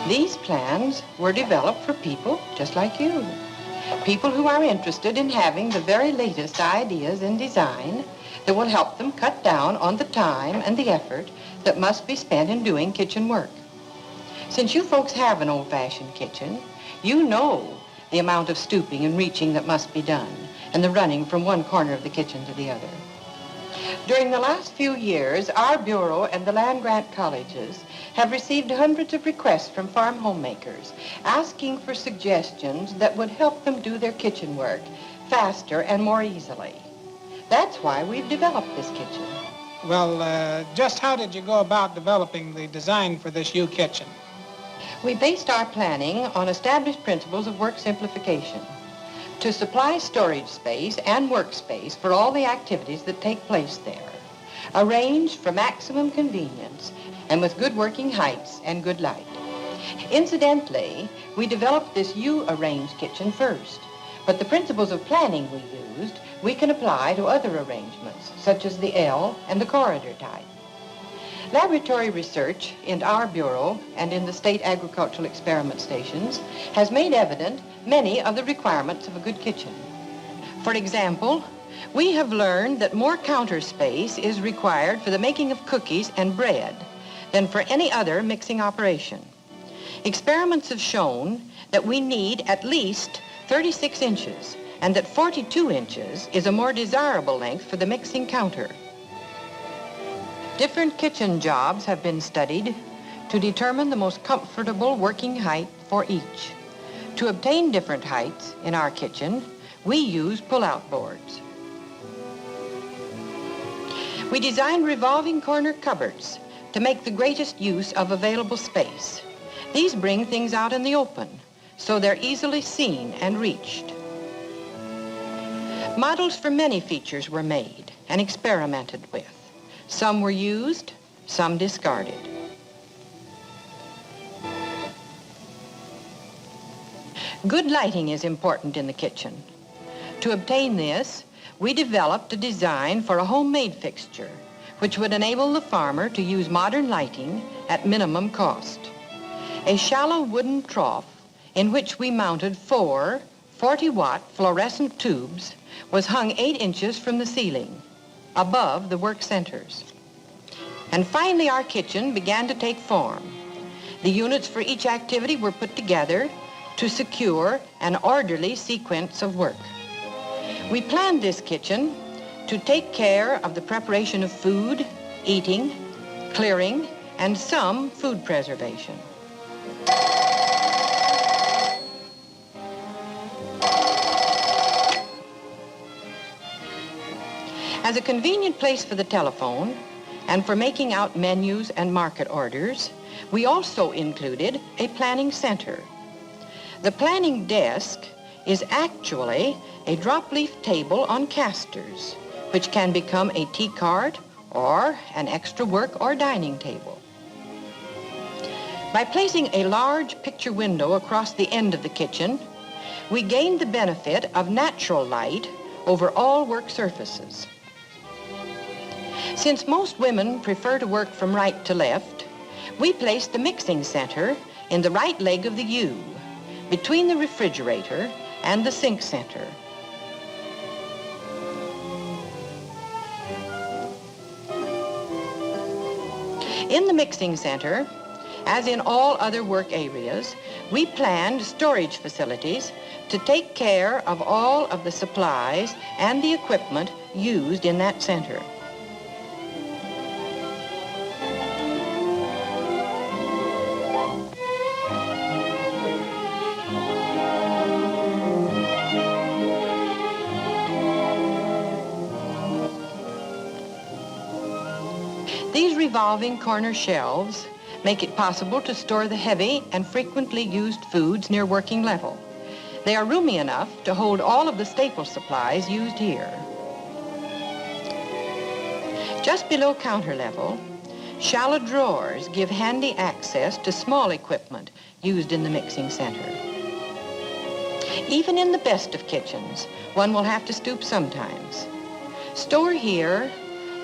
These plans were developed for people just like you. People who are interested in having the very latest ideas in design that will help them cut down on the time and the effort that must be spent in doing kitchen work. Since you folks have an old-fashioned kitchen, you know the amount of stooping and reaching that must be done and the running from one corner of the kitchen to the other. During the last few years, our Bureau and the land-grant colleges have received hundreds of requests from farm homemakers asking for suggestions that would help them do their kitchen work faster and more easily. That's why we've developed this kitchen. Well, just how did you go about developing the design for this U-kitchen? We based our planning on established principles of work simplification to supply storage space and workspace for all the activities that take place there, arranged for maximum convenience and with good working heights and good light. Incidentally, we developed this U-arranged kitchen first, but the principles of planning we used, we can apply to other arrangements, such as the L and the corridor type. Laboratory research in our Bureau and in the state agricultural experiment stations has made evident many of the requirements of a good kitchen. For example, we have learned that more counter space is required for the making of cookies and bread than for any other mixing operation. Experiments have shown that we need at least 36 inches and that 42 inches is a more desirable length for the mixing counter. Different kitchen jobs have been studied to determine the most comfortable working height for each. To obtain different heights in our kitchen, we use pull-out boards. We designed revolving corner cupboards to make the greatest use of available space. These bring things out in the open, so they're easily seen and reached. Models for many features were made and experimented with. Some were used, some discarded. Good lighting is important in the kitchen. To obtain this, we developed a design for a homemade fixture which would enable the farmer to use modern lighting at minimum cost. A shallow wooden trough in which we mounted 4 40-watt fluorescent tubes was hung 8 inches from the ceiling, above the work centers. And finally, our kitchen began to take form. The units for each activity were put together to secure an orderly sequence of work. We planned this kitchen to take care of the preparation of food, eating, clearing, and some food preservation. As a convenient place for the telephone and for making out menus and market orders, we also included a planning center. The planning desk is actually a drop-leaf table on casters, which can become a tea cart or an extra work or dining table. By placing a large picture window across the end of the kitchen, we gained the benefit of natural light over all work surfaces. Since most women prefer to work from right to left, we placed the mixing center in the right leg of the U, between the refrigerator and the sink center. In the mixing center, as in all other work areas, we planned storage facilities to take care of all of the supplies and the equipment used in that center. revolving corner shelves make it possible to store the heavy and frequently used foods near working level. They are roomy enough to hold all of the staple supplies used here. Just below counter level, shallow drawers give handy access to small equipment used in the mixing center. Even in the best of kitchens, one will have to stoop sometimes. Store here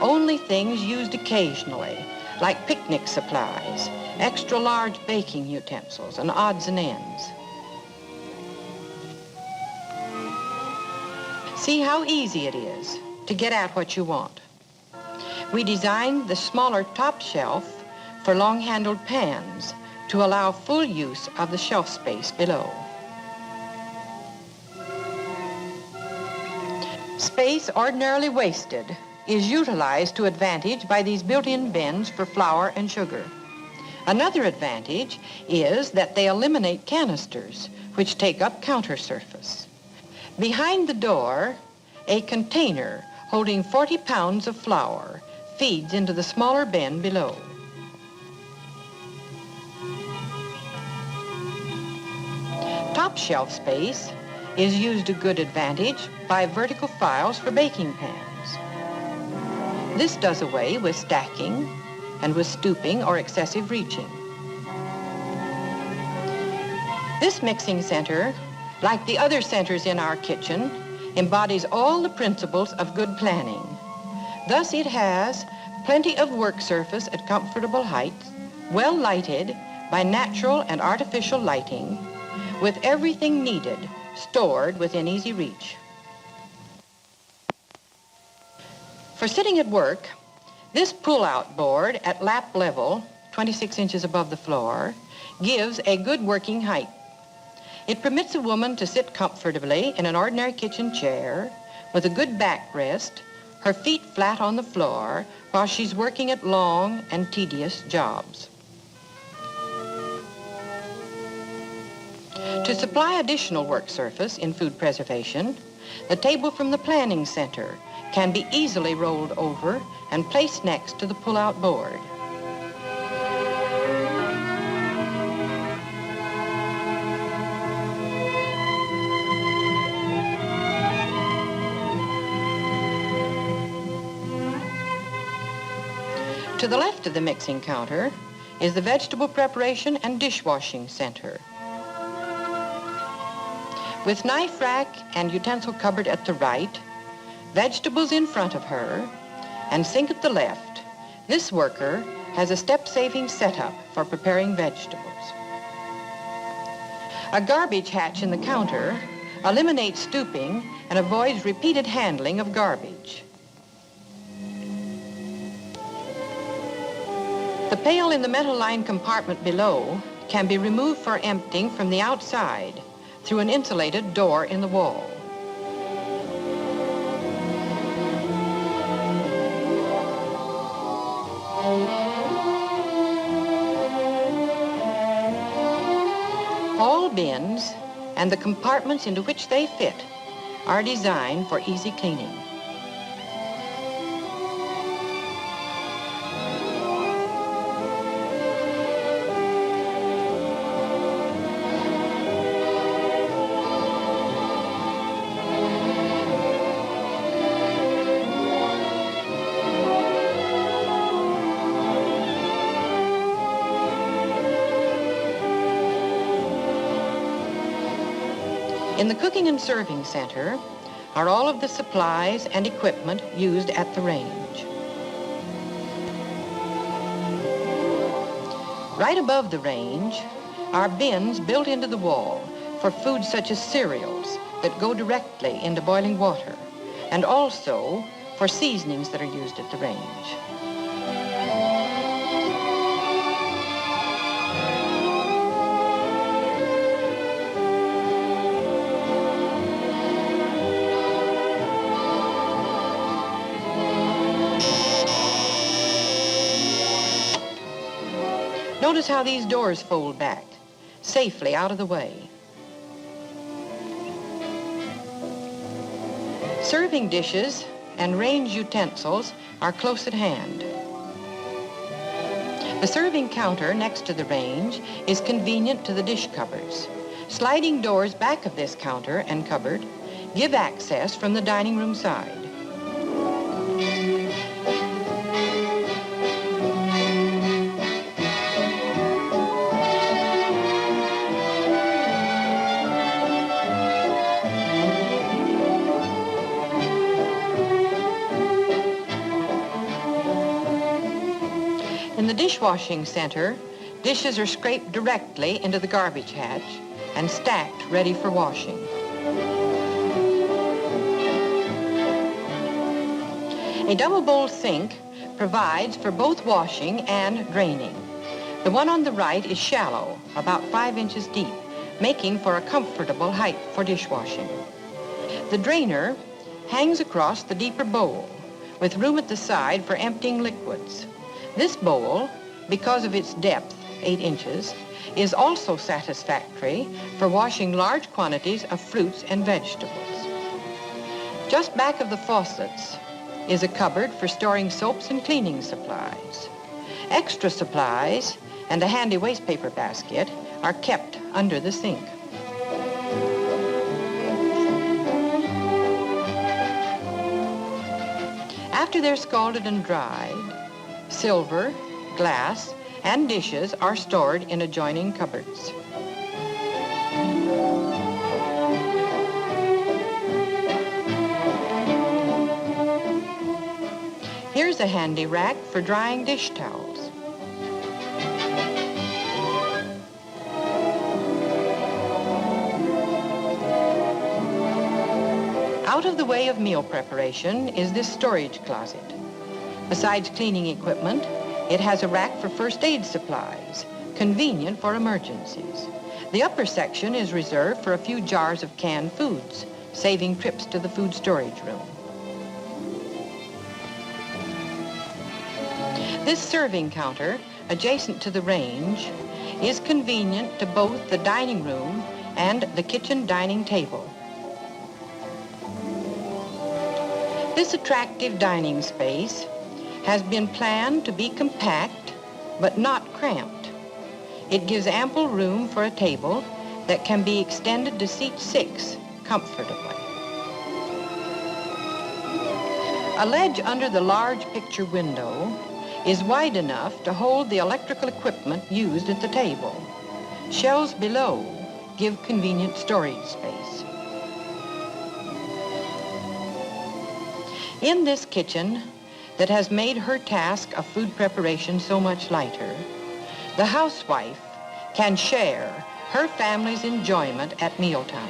only things used occasionally, like picnic supplies, extra large baking utensils, and odds and ends. See how easy it is to get at what you want. We designed the smaller top shelf for long-handled pans to allow full use of the shelf space below. Space ordinarily wasted is utilized to advantage by these built-in bins for flour and sugar. Another advantage is that they eliminate canisters, which take up counter surface. Behind the door, a container holding 40 pounds of flour feeds into the smaller bin below. Top shelf space is used to good advantage by vertical files for baking pans. This does away with stacking and with stooping or excessive reaching. This mixing center, like the other centers in our kitchen, embodies all the principles of good planning. Thus, it has plenty of work surface at comfortable heights, well lighted by natural and artificial lighting, with everything needed stored within easy reach. For sitting at work, this pull-out board at lap level, 26 inches above the floor, gives a good working height. It permits a woman to sit comfortably in an ordinary kitchen chair with a good backrest, her feet flat on the floor while she's working at long and tedious jobs. To supply additional work surface in food preservation, the table from the planning center can be easily rolled over and placed next to the pull-out board. To the left of the mixing counter is the vegetable preparation and dishwashing center. With knife rack and utensil cupboard at the right, vegetables in front of her, and sink at the left, this worker has a step-saving setup for preparing vegetables. A garbage hatch in the counter eliminates stooping and avoids repeated handling of garbage. The pail in the metal-lined compartment below can be removed for emptying from the outside through an insulated door in the wall. All bins and the compartments into which they fit are designed for easy cleaning. In the cooking and serving center are all of the supplies and equipment used at the range. Right above the range are bins built into the wall for foods such as cereals that go directly into boiling water, and also for seasonings that are used at the range. Notice how these doors fold back, safely out of the way. Serving dishes and range utensils are close at hand. The serving counter next to the range is convenient to the dish cupboards. Sliding doors back of this counter and cupboard give access from the dining room side. In the dishwashing center, dishes are scraped directly into the garbage hatch and stacked ready for washing. A double bowl sink provides for both washing and draining. The one on the right is shallow, about 5 inches deep, making for a comfortable height for dishwashing. The drainer hangs across the deeper bowl, with room at the side for emptying liquids. This bowl, because of its depth, 8 inches, is also satisfactory for washing large quantities of fruits and vegetables. Just back of the faucets is a cupboard for storing soaps and cleaning supplies. Extra supplies and a handy wastepaper basket are kept under the sink. After they're scalded and dried, silver, glass, and dishes are stored in adjoining cupboards. Here's a handy rack for drying dish towels. Out of the way of meal preparation is this storage closet. Besides cleaning equipment, it has a rack for first aid supplies, convenient for emergencies. The upper section is reserved for a few jars of canned foods, saving trips to the food storage room. This serving counter, adjacent to the range, is convenient to both the dining room and the kitchen dining table. This attractive dining space has been planned to be compact, but not cramped. It gives ample room for a table that can be extended to seat 6 comfortably. A ledge under the large picture window is wide enough to hold the electrical equipment used at the table. Shelves below give convenient storage space. In this kitchen that has made her task of food preparation so much lighter, the housewife can share her family's enjoyment at mealtime.